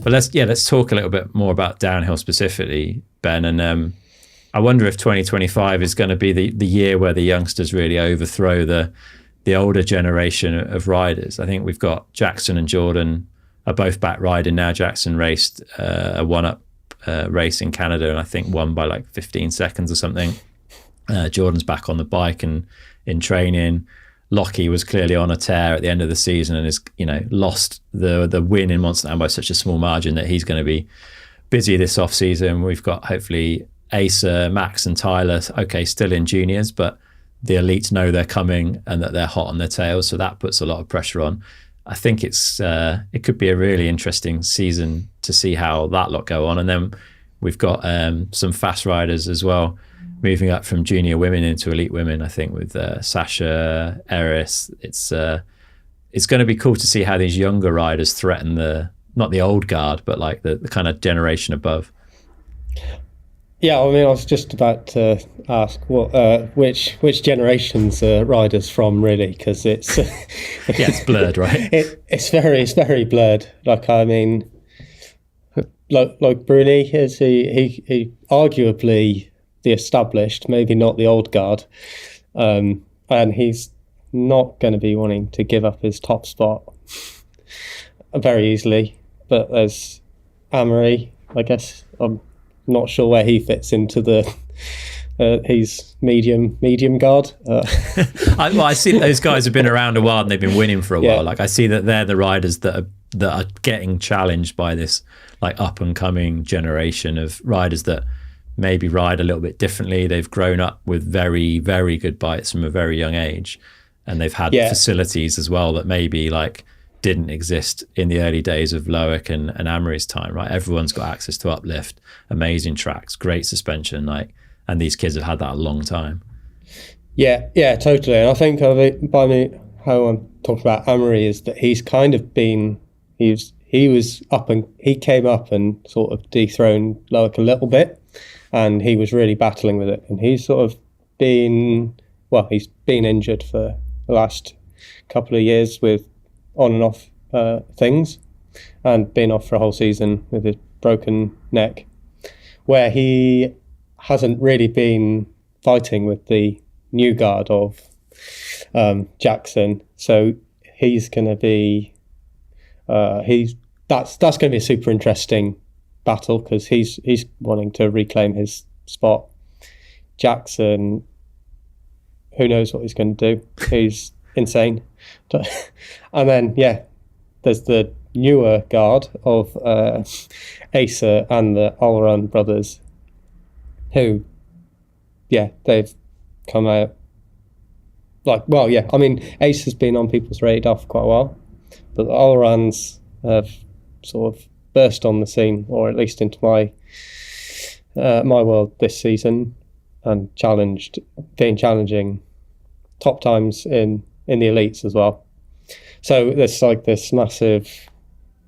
But let's talk a little bit more about downhill specifically, Ben. And I wonder if 2025 is going to be the year where the youngsters really overthrow the older generation of riders. I think we've got Jackson and Jordan are both back riding now. Jackson raced a one-up race in Canada, and I think won by like 15 seconds or something. Jordan's back on the bike and in training. Lockie was clearly on a tear at the end of the season and is, lost the win in Monster by such a small margin that he's going to be busy this off season. We've got hopefully Asa, Max and Tyler, okay, still in juniors, but the elites know they're coming and that they're hot on their tails. So that puts a lot of pressure on. I think it could be a really interesting season to see how that lot go on. And then we've got some fast riders as well, moving up from junior women into elite women. I think with Sasha, Eris, it's going to be cool to see how these younger riders threaten not the old guard, but like the kind of generation above. Yeah, I mean, I was just about to ask which generation's riders from, really, because it's it's blurred, right? It's very blurred. Like, I mean, like Bruni is he arguably the established, maybe not the old guard, and he's not going to be wanting to give up his top spot very easily. But there's Amory, I guess. I'm not sure where he fits into the he's medium guard. I see those guys have been around a while and they've been winning for a while. Like, I see that they're the riders that are getting challenged by this like up and coming generation of riders that maybe ride a little bit differently. They've grown up with very, very good bikes from a very young age, and they've had facilities as well that maybe like didn't exist in the early days of Loic and Amory's time, right? Everyone's got access to uplift, amazing tracks, great suspension, and these kids have had that a long time. Yeah, totally. And I think how I'm talking about Amory is that he's kind of been, he was up and he came up and sort of dethroned Loic a little bit, and he was really battling with it. And he's sort of he's been injured for the last couple of years with on and off things, and been off for a whole season with his broken neck, where he hasn't really been fighting with the new guard of Jackson. So he's going to be that's going to be a super interesting battle, because he's wanting to reclaim his spot. Jackson, who knows what he's going to do? He's insane. And then there's the newer guard of Asa and the Allrun brothers, who they've come out I mean, Asa's been on people's radar for quite a while, but the Allruns have sort of burst on the scene, or at least into my world this season, and been challenging top times in the elites as well. So there's like this massive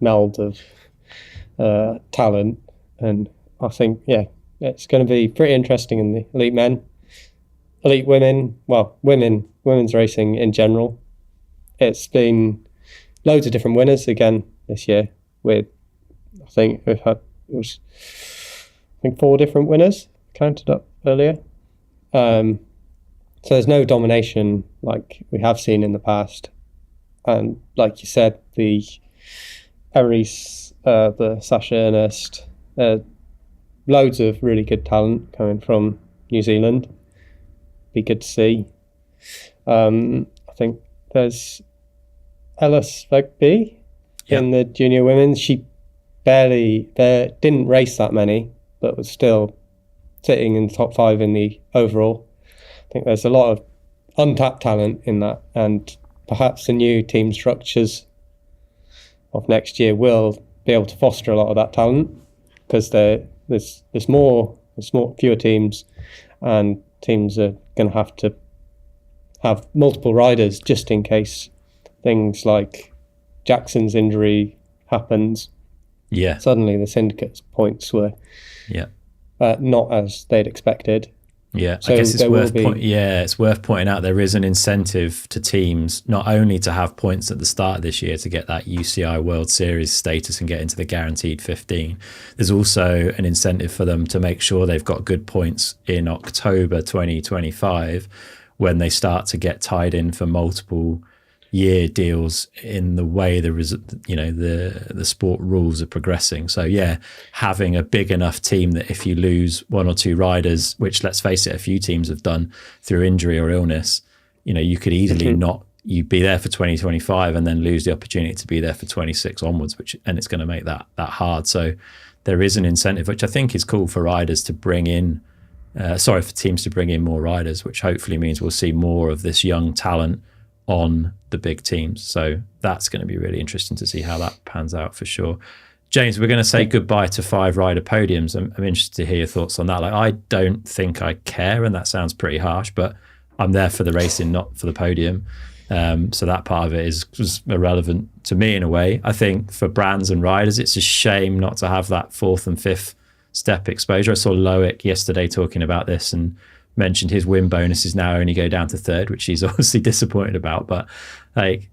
meld of talent, and I think it's going to be pretty interesting in the elite men, elite women, women's racing in general. It's been loads of different winners again this year. With I think we've had 4 different winners counted up earlier. So there's no domination like we have seen in the past. And like you said, the Eris, the Sasha Ernest, loads of really good talent coming from New Zealand. Be good to see. I think there's Ellis Vegby in the junior women. She didn't race that many, but was still sitting in the top 5 in the overall. I think there's a lot of untapped talent in that, and perhaps the new team structures of next year will be able to foster a lot of that talent, because there's fewer teams, and teams are going to have multiple riders just in case things like Jackson's injury happens. Suddenly the syndicate's points were not as they'd expected. Yeah, So I guess it's there will be. it's worth pointing out there is an incentive to teams not only to have points at the start of this year to get that UCI World Series status and get into the guaranteed 15. There's also an incentive for them to make sure they've got good points in October 2025 when they start to get tied in for multiple year deals in the way the sport rules are progressing. So yeah, having a big enough team that if you lose one or two riders, which let's face it, a few teams have done through injury or illness, you could easily you'd be there for 2025 and then lose the opportunity to be there for 26 onwards, and it's going to make that hard. So there is an incentive, which I think is cool for riders to bring in, for teams to bring in more riders, which hopefully means we'll see more of this young talent on the big teams. So that's going to be really interesting to see how that pans out for sure. James, we're going to say goodbye to 5 rider podiums. I'm interested to hear your thoughts on that. Like, I don't think I care, and that sounds pretty harsh, but I'm there for the racing, not for the podium. So that part of it was irrelevant to me in a way. I think for brands and riders, it's a shame not to have that 4th and 5th step exposure. I saw Loic yesterday talking about this and mentioned his win bonuses now only go down to 3rd, which he's obviously disappointed about. But like,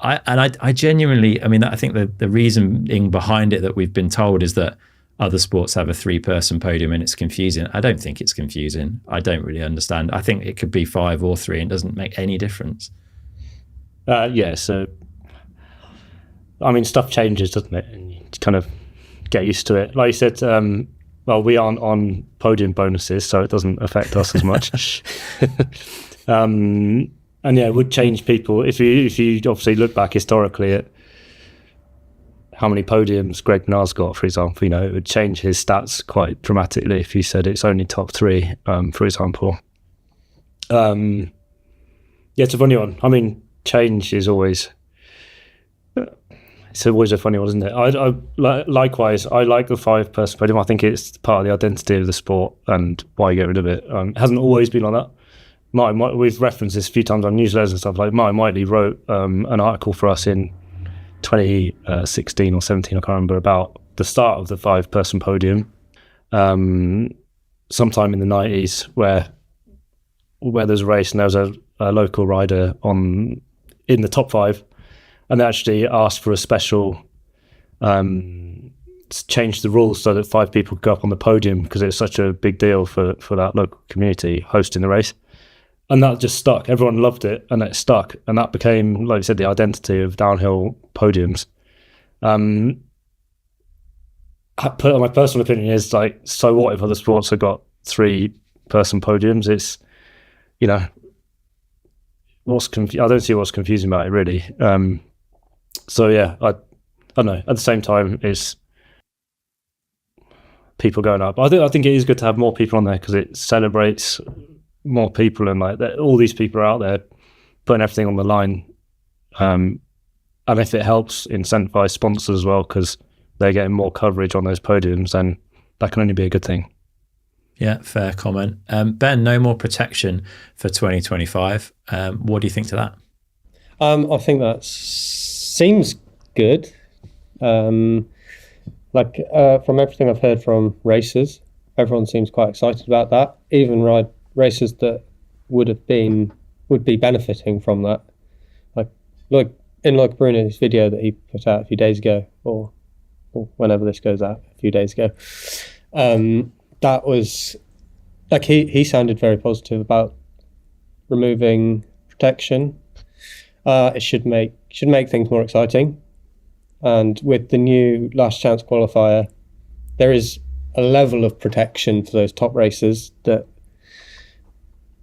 I genuinely, I think the reasoning behind it that we've been told is that other sports have a 3-person podium and it's confusing. I don't think it's confusing. I don't really understand. I think it could be 5 or 3 and doesn't make any difference. Yeah, so stuff changes, doesn't it? And you kind of get used to it. Like you said, well, we aren't on podium bonuses, so it doesn't affect us as much. And yeah, it would change people. If you obviously look back historically at how many podiums Greg Minnaar's got, for example, it would change his stats quite dramatically if you said it's only top 3, for example. Yeah, it's a funny one. Change is always... It's always a funny one, isn't it? Likewise, I like the 5-person podium. I think it's part of the identity of the sport and why you get rid of it. It hasn't always been like that. We've referenced this a few times on newsletters and stuff. Like Martin Whiteley wrote an article for us in 2016 or 17, I can't remember, about the start of the 5-person podium sometime in the 90s where there's a race and there was a local rider in the top 5. And they actually asked for a special change the rules so that 5 people could go up on the podium because it's such a big deal for that local community hosting the race. And that just stuck. Everyone loved it and it stuck. And that became, like you said, the identity of downhill podiums. My personal opinion is like, so what if other sports have got 3-person podiums? It's, I don't see what's confusing about it really. So yeah, I don't know. At the same time, it's people going up. I think it is good to have more people on there because it celebrates more people and like all these people are out there putting everything on the line. And if it helps incentivize sponsors as well because they're getting more coverage on those podiums, then that can only be a good thing. Yeah, fair comment. Ben, no more protection for 2025. What do you think to that? I think that seems good. From everything I've heard from racers, everyone seems quite excited about that. Even racers that would be benefiting from that. Like Bruno's video that he put out a few days ago, or whenever this goes out, a few days ago. That was like he sounded very positive about removing protection. It should make things more exciting. And with the new last chance qualifier, there is a level of protection for those top racers that,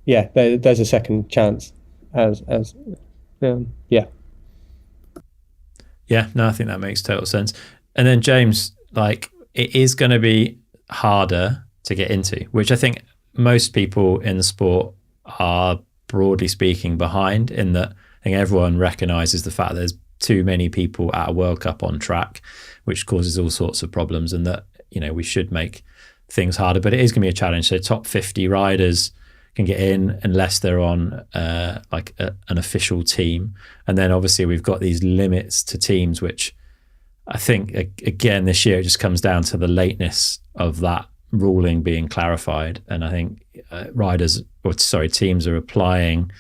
yeah, there's a second chance. Yeah, no, I think that makes total sense. And then James, like, it is going to be harder to get into, which I think most people in the sport are broadly speaking behind, in that I think everyone recognises the fact that there's too many people at a World Cup on track, which causes all sorts of problems, and that, we should make things harder, but it is going to be a challenge. So top 50 riders can get in unless they're on an official team. And then obviously we've got these limits to teams, which I think, again, this year it just comes down to the lateness of that ruling being clarified, and I think teams are applying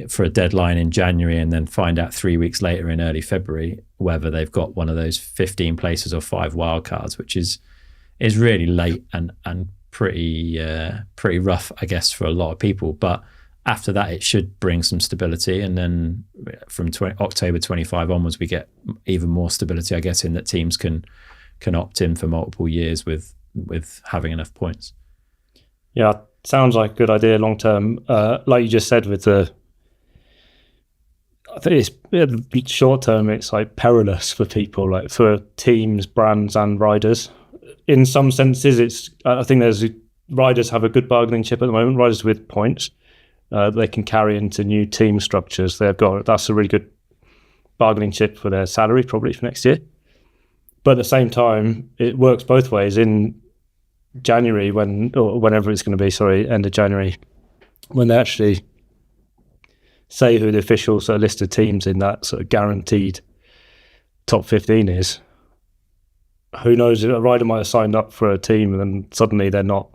for a deadline in January and then find out 3 weeks later in early February whether they've got one of those 15 places or 5 wildcards, which is really late and pretty rough, I guess, for a lot of people. But after that, it should bring some stability, and then from October 25 onwards, we get even more stability, I guess, in that teams can opt in for multiple years with having enough points. Yeah, sounds like a good idea long term. Like you just said, I think it's short term, it's like perilous for people, like for teams, brands, and riders. In some senses, I think riders have a good bargaining chip at the moment. Riders with points, they can carry into new team structures. That's a really good bargaining chip for their salary probably for next year. But at the same time, it works both ways. In January, or whenever it's going to be, end of January, when they actually say who the official sort of list of teams in that sort of guaranteed top 15 is, who knows, a rider might have signed up for a team and then suddenly they're not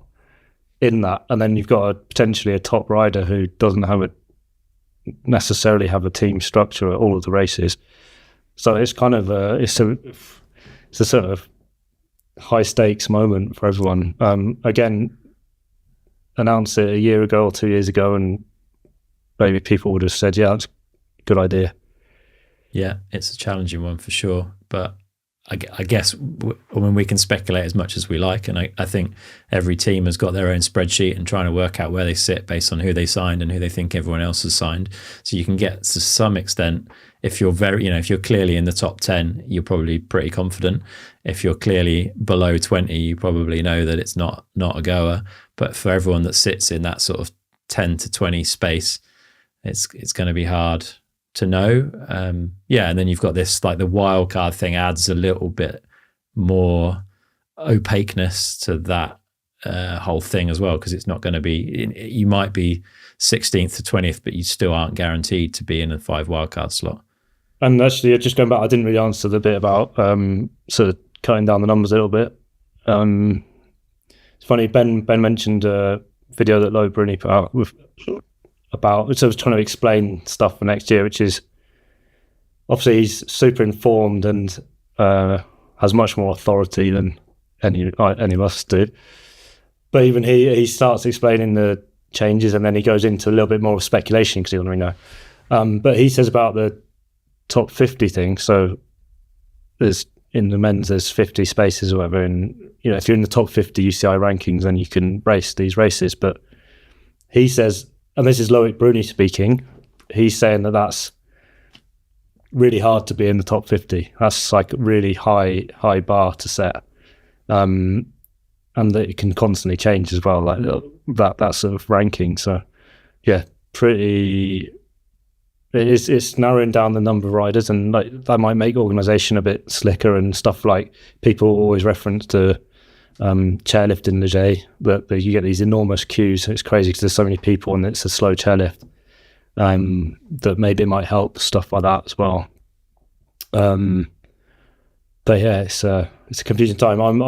in that, and then you've got potentially a top rider who doesn't necessarily have a team structure at all of the races. So it's kind of it's a sort of high stakes moment for everyone. Again, announce it a year ago or 2 years ago and maybe people would have said, yeah, that's a good idea. Yeah, it's a challenging one for sure. But I guess we can speculate as much as we like. And I think every team has got their own spreadsheet and trying to work out where they sit based on who they signed and who they think everyone else has signed. So you can get to some extent, if you're if you're clearly in the top 10, you're probably pretty confident. If you're clearly below 20, you probably know that it's not a goer. But for everyone that sits in that sort of 10 to 20 space, it's going to be hard to know. And then you've got this, like the wild card thing adds a little bit more opaqueness to that whole thing as well, because it's not going to be, you might be 16th to 20th, but you still aren't guaranteed to be in a 5 wildcard slot. And actually, just going back, I didn't really answer the bit about sort of cutting down the numbers a little bit. It's funny, Ben mentioned a video that Lo Bruni put out about, so I was trying to explain stuff for next year, which is obviously he's super informed and has much more authority than any of us do. But even he starts explaining the changes, and then he goes into a little bit more of speculation because he doesn't really know. But he says about the top 50 thing. So in the men's, there's 50 spaces or whatever, and if you're in the top 50 UCI rankings, then you can race these races. But he says, and this is Loic Bruni speaking, he's saying that that's really hard to be in the top 50. That's like a really high bar to set, and that it can constantly change as well, like that sort of ranking. So yeah, it's narrowing down the number of riders, and like that might make organisation a bit slicker and stuff. Like people always reference to chairlift in Leger, that you get these enormous queues. It's crazy because there's so many people and it's a slow chairlift. That maybe it might help stuff like that as well. But yeah, it's a confusing time. I'm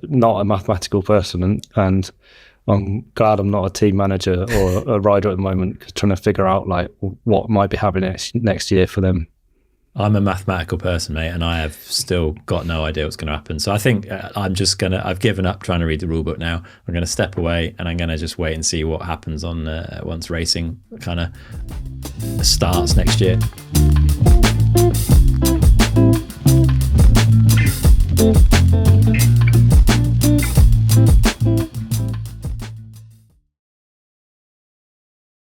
not a mathematical person, and I'm glad I'm not a team manager or a rider at the moment, trying to figure out like what might be happening next year for them. I'm a mathematical person, mate, and I have still got no idea what's going to happen. So I think I've given up trying to read the rule book now. I'm going to step away and I'm going to just wait and see what happens on once racing kind of starts next year.